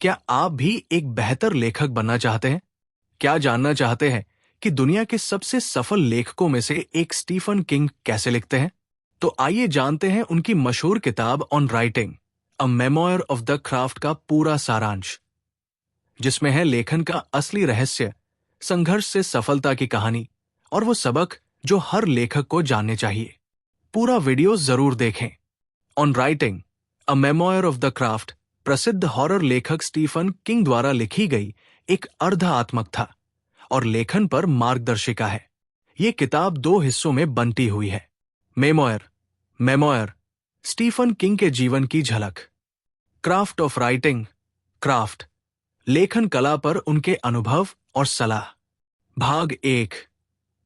क्या आप भी एक बेहतर लेखक बनना चाहते हैं? क्या जानना चाहते हैं कि दुनिया के सबसे सफल लेखकों में से एक स्टीफन किंग कैसे लिखते हैं? तो आइए जानते हैं उनकी मशहूर किताब on writing, a memoir of the craft का पूरा सारांश, जिसमें है लेखन का असली रहस्य, संघर्ष से सफलता की कहानी और वो सबक जो हर लेखक को जानने चाहिए। पूरा वीडियो जरूर देखें। On writing, a memoir of the craft प्रसिद्ध हॉरर लेखक स्टीफन किंग द्वारा लिखी गई एक अर्ध था और लेखन पर मार्गदर्शिका है। ये किताब 2 हिस्सों में बंटी हुई है। मेमोयर स्टीफन किंग के जीवन की झलक। क्राफ्ट ऑफ राइटिंग, क्राफ्ट लेखन कला पर उनके अनुभव और सलाह। भाग 1,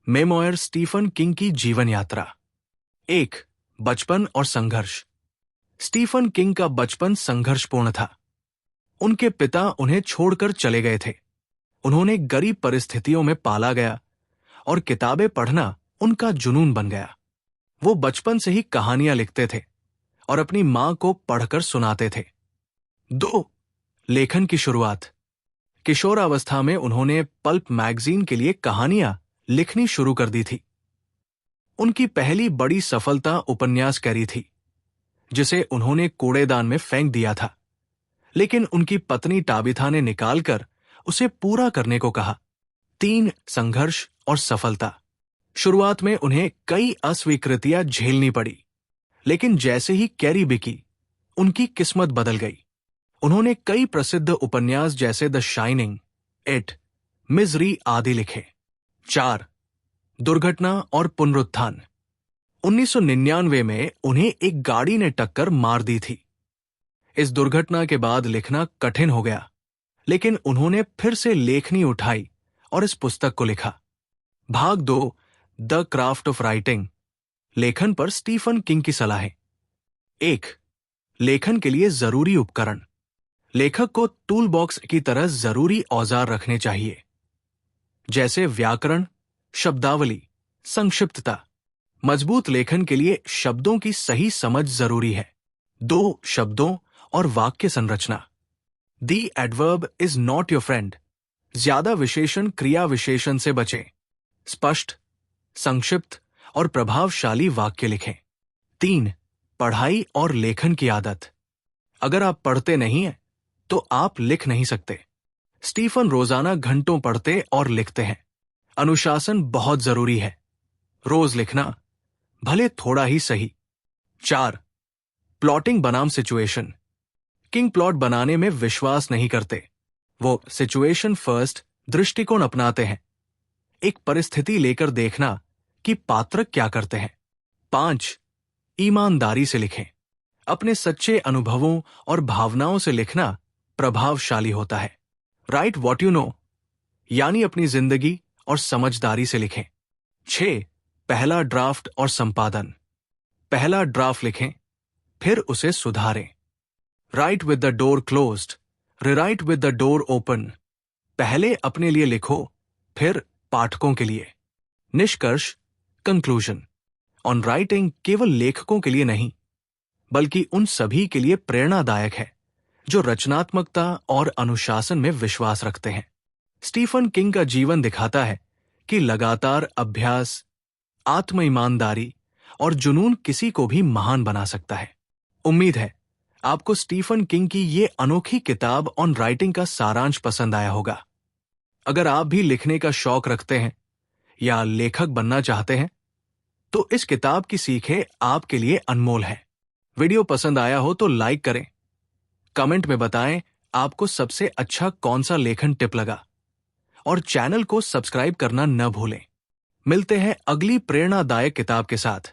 मेमोयर स्टीफन किंग की जीवन यात्रा। 1, बचपन और संघर्ष। स्टीफन किंग का बचपन संघर्षपूर्ण था। उनके पिता उन्हें छोड़कर चले गए थे। उन्होंने गरीब परिस्थितियों में पाला गया और किताबें पढ़ना उनका जुनून बन गया। वो बचपन से ही कहानियां लिखते थे और अपनी मां को पढ़कर सुनाते थे। 2, लेखन की शुरुआत। किशोरावस्था में उन्होंने पल्प मैगजीन के लिए कहानियां लिखनी शुरू कर दी थी। उनकी पहली बड़ी सफलता उपन्यास कैरी थी, जिसे उन्होंने कूड़ेदान में फेंक दिया था, लेकिन उनकी पत्नी टाबिथा ने निकालकर उसे पूरा करने को कहा। 3, संघर्ष और सफलता। शुरुआत में उन्हें कई अस्वीकृतियां झेलनी पड़ी, लेकिन जैसे ही कैरी बिकी, उनकी किस्मत बदल गई। उन्होंने कई प्रसिद्ध उपन्यास जैसे द शाइनिंग, इट, मिजरी आदि लिखे। 4, दुर्घटना और पुनरुत्थान। 1999 में उन्हें एक गाड़ी ने टक्कर मार दी थी। इस दुर्घटना के बाद लिखना कठिन हो गया, लेकिन उन्होंने फिर से लेखनी उठाई और इस पुस्तक को लिखा। भाग 2, द क्राफ्ट ऑफ राइटिंग, लेखन पर स्टीफन किंग की सलाहें। 1, लेखन के लिए जरूरी उपकरण। लेखक को टूल बॉक्स की तरह जरूरी औजार रखने चाहिए, जैसे व्याकरण, शब्दावली, संक्षिप्तता। मजबूत लेखन के लिए शब्दों की सही समझ जरूरी है। 2, शब्दों और वाक्य संरचना। The adverb is not your friend. ज्यादा विशेषण क्रिया विशेषण से बचें। स्पष्ट, संक्षिप्त और प्रभावशाली वाक्य लिखें। 3, पढ़ाई और लेखन की आदत। अगर आप पढ़ते नहीं हैं, तो आप लिख नहीं सकते। स्टीफन रोजाना घंटों पढ़ते और लिखते हैं। अनुशासन बहुत जरूरी है। रोज लिखना, भले थोड़ा ही सही। 4, प्लॉटिंग बनाम सिचुएशन। किंग प्लॉट बनाने में विश्वास नहीं करते। वो सिचुएशन फर्स्ट दृष्टिकोण अपनाते हैं। एक परिस्थिति लेकर देखना कि पात्र क्या करते हैं। 5, ईमानदारी से लिखें। अपने सच्चे अनुभवों और भावनाओं से लिखना प्रभावशाली होता है। राइट व्हाट यू नो, यानी अपनी जिंदगी और समझदारी से लिखें। 6, पहला ड्राफ्ट और संपादन। पहला ड्राफ्ट लिखें, फिर उसे सुधारें। Right with the door closed, rewrite with the door open. पहले अपने लिए लिखो, फिर पाठकों के लिए। निष्कर्ष, कंक्लूजन। ऑन राइटिंग केवल लेखकों के लिए नहीं, बल्कि उन सभी के लिए प्रेरणादायक है जो रचनात्मकता और अनुशासन में विश्वास रखते हैं। स्टीफन किंग का जीवन दिखाता है कि लगातार अभ्यास, आत्म ईमानदारी और जुनून किसी को भी महान बना सकता है। उम्मीद है आपको स्टीफन किंग की ये अनोखी किताब ऑन राइटिंग का सारांश पसंद आया होगा। अगर आप भी लिखने का शौक रखते हैं या लेखक बनना चाहते हैं, तो इस किताब की सीखें आपके लिए अनमोल है। वीडियो पसंद आया हो तो लाइक करें, कमेंट में बताएं आपको सबसे अच्छा कौन सा लेखन टिप लगा, और चैनल को सब्सक्राइब करना न भूलें। मिलते हैं अगली प्रेरणादायक किताब के साथ।